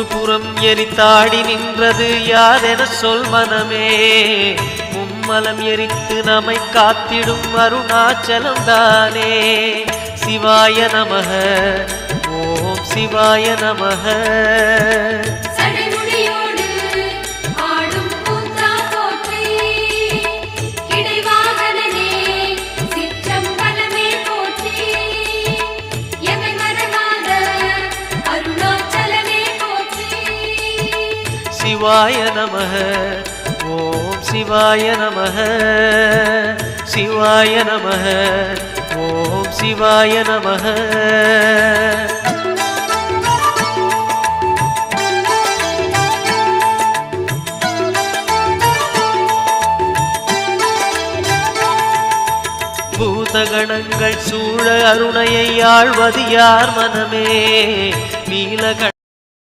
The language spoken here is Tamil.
புறம் எரித்தாடி நின்றது யாரென சொல் மனமே. மும்மலம் எரித்து நம்மை காத்திடும் அருணாச்சலம் தானே. சிவாய நமக ஓம் சிவாய நமக. சிவாய நமக ஓம் சிவாய நமக. சிவாய நமக ஓம் சிவாய நமக. பூதகணங்கள் சூழ அருணையை ஆழ்வது யார் மனமே. நீலக